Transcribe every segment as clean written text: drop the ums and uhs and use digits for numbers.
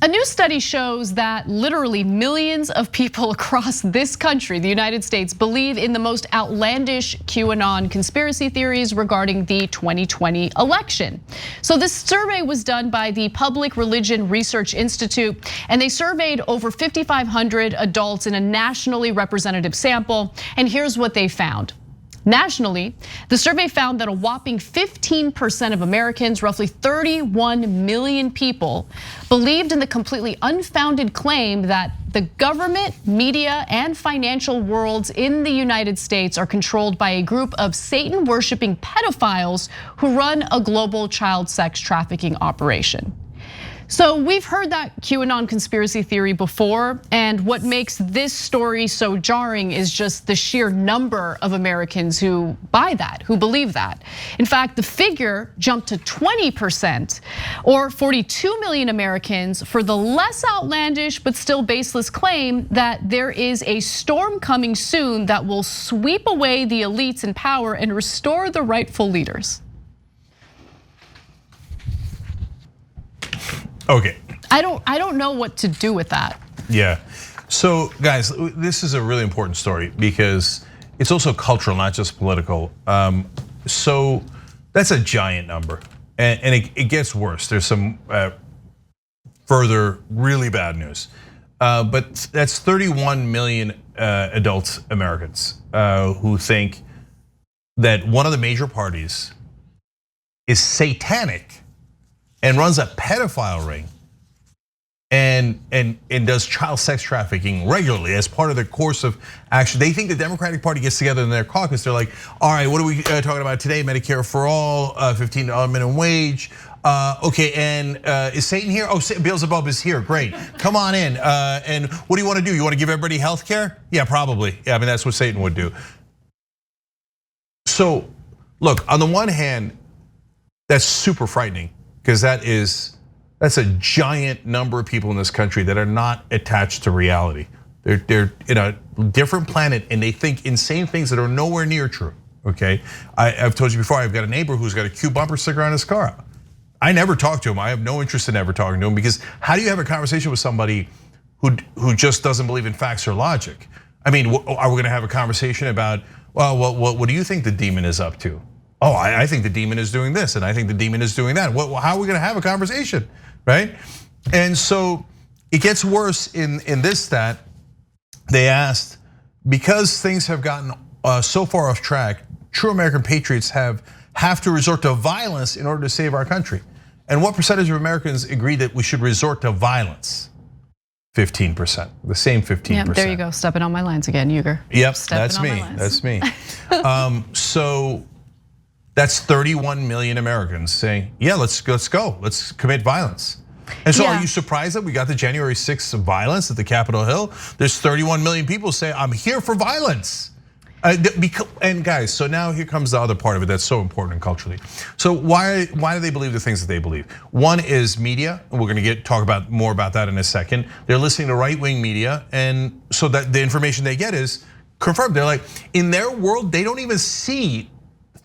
A new study shows that literally millions of people across this country, the United States, believe in the most outlandish QAnon conspiracy theories regarding the 2020 election. So this survey was done by the Public Religion Research Institute, and they surveyed over 5,500 adults in a nationally representative sample, and here's what they found. Nationally, the survey found that a whopping 15% of Americans, roughly 31 million people, believed in the completely unfounded claim that the government, media, and financial worlds in the United States are controlled by a group of Satan-worshiping pedophiles who run a global child sex trafficking operation. So we've heard that QAnon conspiracy theory before, and what makes this story so jarring is just the sheer number of Americans who buy that, who believe that. In fact, the figure jumped to 20%, or 42 million Americans, for the less outlandish but still baseless claim that there is a storm coming soon that will sweep away the elites in power and restore the rightful leaders. Okay. I don't know what to do with that. Yeah. So guys, this is a really important story because it's also cultural, not just political. So that's a giant number, and it gets worse. There's some further really bad news, but that's 31 million adult Americans who think that one of the major parties is satanic and runs a pedophile ring and does child sex trafficking regularly as part of their course of action. They think the Democratic Party gets together in their caucus. They're like, all right, what are we talking about today? Medicare for all, $15 minimum wage. Okay, and is Satan here? Oh, Beelzebub is here, great. Come on in, and what do you want to do? You want to give everybody health care? Yeah, probably. Yeah, I mean, that's what Satan would do. So, look, on the one hand, that's super frightening, because that's a giant number of people in this country that are not attached to reality. They're in a different planet and they think insane things that are nowhere near true. Okay, I've told you before, I've got a neighbor who's got a Q bumper sticker on his car. I never talk to him. I have no interest in ever talking to him, because how do you have a conversation with somebody who just doesn't believe in facts or logic? I mean, are we going to have a conversation about, well, what do you think the demon is up to? Oh, I think the demon is doing this, and I think the demon is doing that. How are we gonna have a conversation, right? And so it gets worse in this stat. They asked, because things have gotten so far off track, true American patriots have to resort to violence in order to save our country. And what percentage of Americans agree that we should resort to violence? 15%, the same 15%. Yeah, there you go, stepping on my lines again, Uygur. Yep, that's me, that's me. So that's 31 million Americans saying, yeah, let's go, let's commit violence. And so are you surprised that we got the January 6th violence at the Capitol Hill? There's 31 million people saying, I'm here for violence. And guys, so now here comes the other part of it that's so important culturally. So why do they believe the things that they believe? One is media, and we're gonna talk more about that in a second. They're listening to right-wing media, and so that the information they get is confirmed. They're like, in their world, they don't even see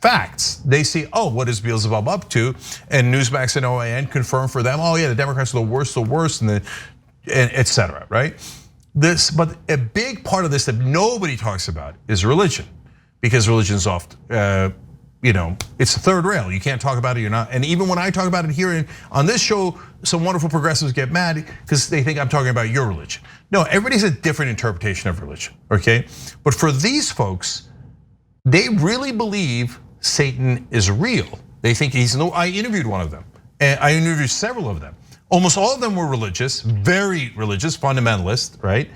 facts. They see, oh, what is Beelzebub up to? And Newsmax and OAN confirm for them, oh yeah, the Democrats are the worst, and et cetera, right? But a big part of this that nobody talks about is religion, because religion's oft, it's a third rail. You can't talk about it, you're not. And even when I talk about it here on this show, some wonderful progressives get mad because they think I'm talking about your religion. No, everybody has a different interpretation of religion, okay? But for these folks, they really believe Satan is real. They think I interviewed one of them, and I interviewed several of them. Almost all of them were religious, very religious, fundamentalist, right?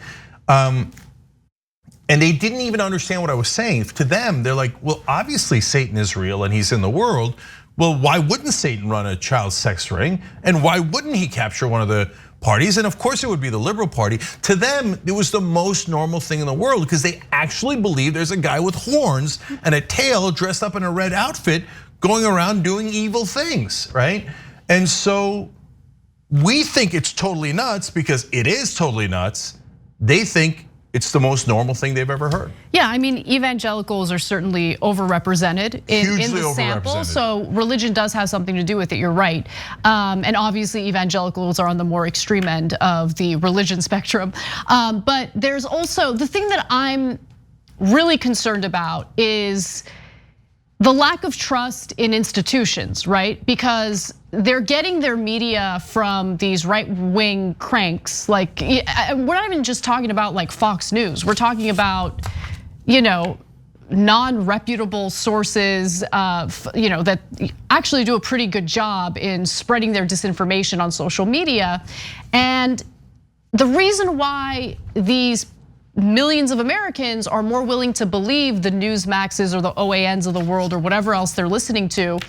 And they didn't even understand what I was saying. To them, they're like, well, obviously Satan is real and he's in the world. Well, why wouldn't Satan run a child sex ring? And why wouldn't he capture one of the parties? And of course it would be the liberal party. To them, it was the most normal thing in the world, because they actually believe there's a guy with horns and a tail dressed up in a red outfit going around doing evil things, right? And so we think it's totally nuts because it is totally nuts. They think it's the most normal thing they've ever heard. Yeah, I mean, evangelicals are certainly overrepresented in the sample, so religion does have something to do with it, you're right. And obviously evangelicals are on the more extreme end of the religion spectrum. But there's also, the thing that I'm really concerned about is the lack of trust in institutions, right? Because they're getting their media from these right-wing cranks. Like, we're not even just talking about like Fox News. We're talking about, non-reputable sources that actually do a pretty good job in spreading their disinformation on social media. And the reason why these millions of Americans are more willing to believe the Newsmaxes or the OANs of the world or whatever else they're listening to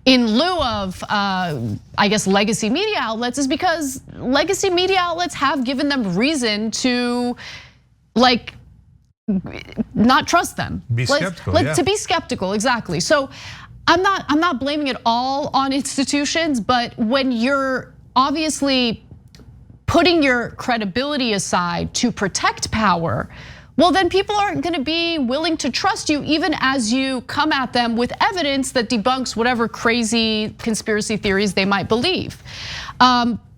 in lieu of, I guess, legacy media outlets is because legacy media outlets have given them reason to not trust them. Be skeptical, To be skeptical, exactly. So I'm not blaming it all on institutions, but when you're obviously putting your credibility aside to protect power, well, then people aren't gonna be willing to trust you even as you come at them with evidence that debunks whatever crazy conspiracy theories they might believe.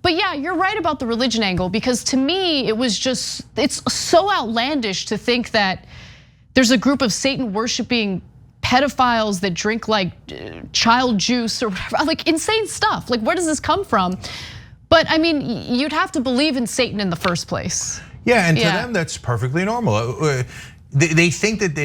But yeah, you're right about the religion angle, because to me, it's so outlandish to think that there's a group of Satan worshiping pedophiles that drink like child juice or whatever, like insane stuff. Like, where does this come from? But I mean, you'd have to believe in Satan in the first place. Yeah, and to them that's perfectly normal. They think that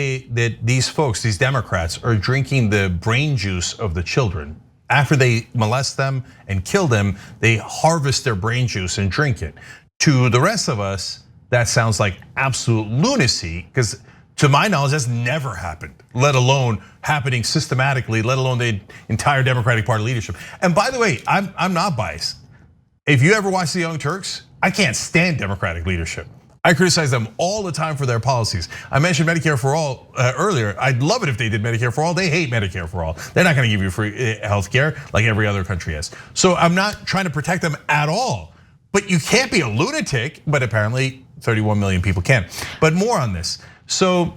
these folks, these Democrats, are drinking the brain juice of the children. After they molest them and kill them, they harvest their brain juice and drink it. To the rest of us, that sounds like absolute lunacy, because to my knowledge, that's never happened, let alone happening systematically, let alone the entire Democratic Party leadership. And by the way, I'm not biased. If you ever watch the Young Turks, I can't stand Democratic leadership. I criticize them all the time for their policies. I mentioned Medicare for all earlier. I'd love it if they did Medicare for all. They hate Medicare for all. They're not gonna give you free healthcare like every other country has. So I'm not trying to protect them at all. But you can't be a lunatic, but apparently 31 million people can. But more on this. So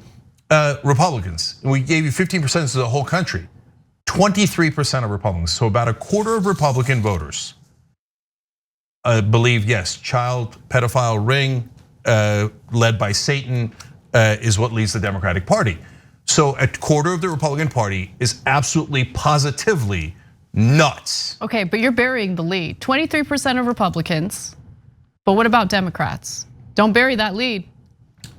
Republicans, we gave you 15% of the whole country. 23% of Republicans, so about a quarter of Republican voters believe, yes, child pedophile ring led by Satan is what leads the Democratic Party. So a quarter of the Republican Party is absolutely positively nuts. Okay, but you're burying the lead. 23% of Republicans, but what about Democrats? Don't bury that lead.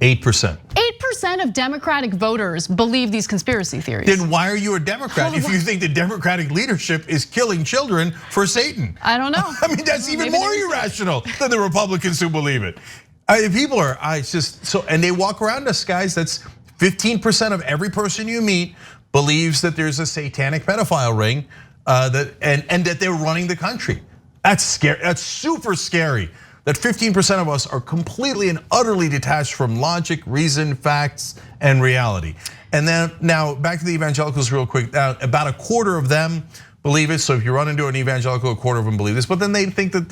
8%. 8% of Democratic voters believe these conspiracy theories. Then why are you a Democrat if you think the Democratic leadership is killing children for Satan? I don't know. I mean, that's even more irrational than the Republicans who believe it. People are, and they walk around us, guys. That's 15% of every person you meet believes that there's a satanic pedophile ring, and that they're running the country. That's scary. That's super scary. That 15% of us are completely and utterly detached from logic, reason, facts, and reality. And then now back to the evangelicals real quick. About a quarter of them believe it. So if you run into an evangelical, a quarter of them believe this. But then they think that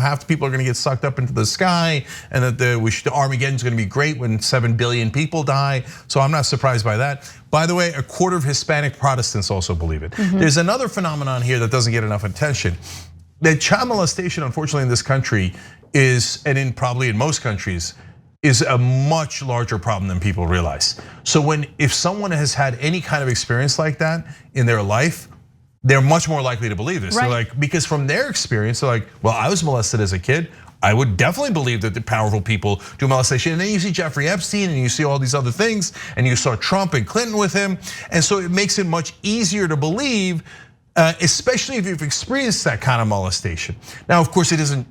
half the people are going to get sucked up into the sky, and that the Armageddon is going to be great when 7 billion people die. So I'm not surprised by that. By the way, a quarter of Hispanic Protestants also believe it. There's another phenomenon here that doesn't get enough attention. That child molestation, unfortunately, in this country is, and probably in most countries, is a much larger problem than people realize. So if someone has had any kind of experience like that in their life, they're much more likely to believe this. Right. They're because from their experience, they're like, well, I was molested as a kid. I would definitely believe that the powerful people do molestation. And then you see Jeffrey Epstein and you see all these other things, and you saw Trump and Clinton with him. And so it makes it much easier to believe, especially if you've experienced that kind of molestation. Now, of course, it isn't.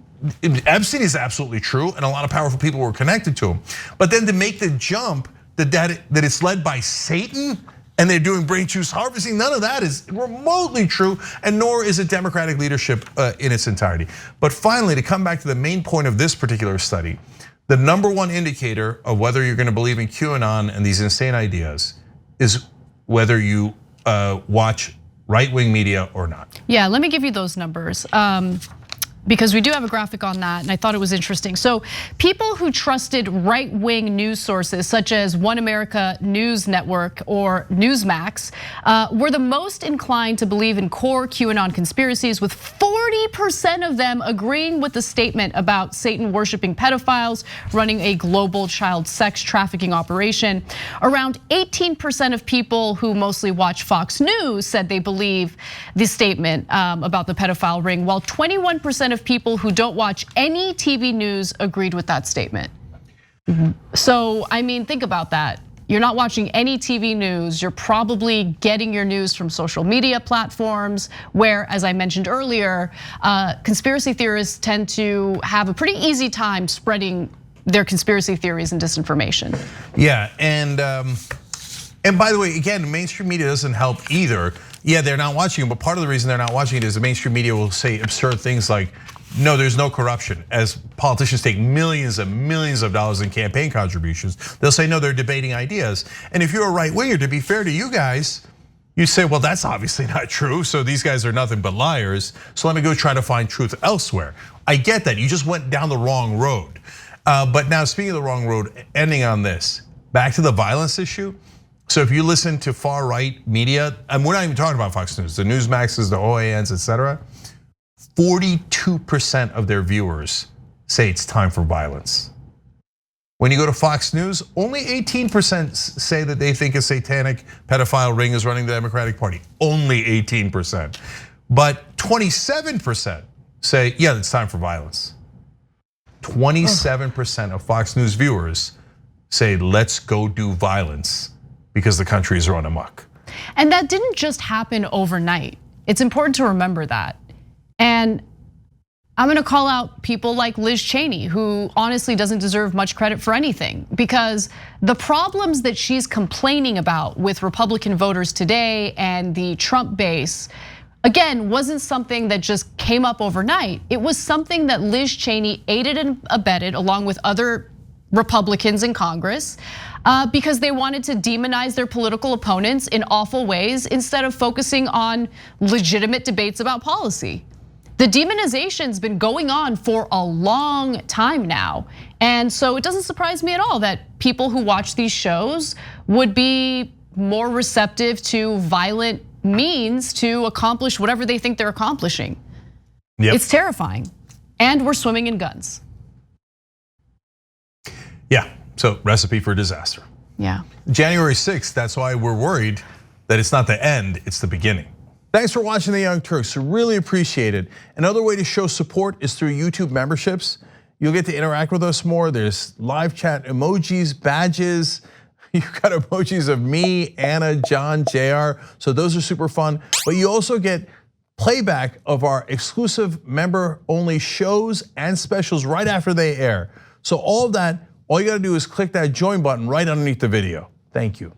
Epstein is absolutely true, and a lot of powerful people were connected to him. But then to make the jump that it's led by Satan and they're doing brain juice harvesting, none of that is remotely true, and nor is it Democratic leadership in its entirety. But finally, to come back to the main point of this particular study, the number one indicator of whether you're going to believe in QAnon and these insane ideas is whether you watch right-wing media or not. Yeah, let me give you those numbers. because we do have a graphic on that, and I thought it was interesting. So people who trusted right-wing news sources such as One America News Network or Newsmax were the most inclined to believe in core QAnon conspiracies, with 40% of them agreeing with the statement about Satan worshiping pedophiles running a global child sex trafficking operation. Around 18% of people who mostly watch Fox News said they believe the statement about the pedophile ring, while 21% of people who don't watch any TV news agreed with that statement. So, I mean, think about that. You're not watching any TV news. You're probably getting your news from social media platforms where, as I mentioned earlier, conspiracy theorists tend to have a pretty easy time spreading their conspiracy theories and disinformation. Yeah, and by the way, again, mainstream media doesn't help either. Yeah, they're not watching it, but part of the reason they're not watching it is the mainstream media will say absurd things like, no, there's no corruption. As politicians take millions and millions of dollars in campaign contributions, they'll say, no, they're debating ideas. And if you're a right winger, to be fair to you guys, you say, well, that's obviously not true. So these guys are nothing but liars. So let me go try to find truth elsewhere. I get that, you just went down the wrong road. But now speaking of the wrong road, ending on this, back to the violence issue. So if you listen to far right media, and we're not even talking about Fox News, the Newsmaxes, the OANs, etc. 42% of their viewers say it's time for violence. When you go to Fox News, only 18% say that they think a satanic pedophile ring is running the Democratic Party. Only 18%. But 27% say, yeah, it's time for violence. 27% of Fox News viewers say, let's go do violence because the country is run amok. And that didn't just happen overnight. It's important to remember that. And I'm gonna call out people like Liz Cheney, who honestly doesn't deserve much credit for anything, because the problems that she's complaining about with Republican voters today and the Trump base, again, wasn't something that just came up overnight. It was something that Liz Cheney aided and abetted along with other Republicans in Congress because they wanted to demonize their political opponents in awful ways instead of focusing on legitimate debates about policy. The demonization's been going on for a long time now. And so it doesn't surprise me at all that people who watch these shows would be more receptive to violent means to accomplish whatever they think they're accomplishing. Yep. It's terrifying. And we're swimming in guns. Yeah, so recipe for disaster. Yeah. January 6th, that's why we're worried that it's not the end, it's the beginning. Thanks for watching the Young Turks, really appreciate it. Another way to show support is through YouTube memberships. You'll get to interact with us more. There's live chat emojis, badges. You've got emojis of me, Anna, John, JR. So those are super fun. But you also get playback of our exclusive member-only shows and specials right after they air. So all of that, all you gotta do is click that join button right underneath the video. Thank you.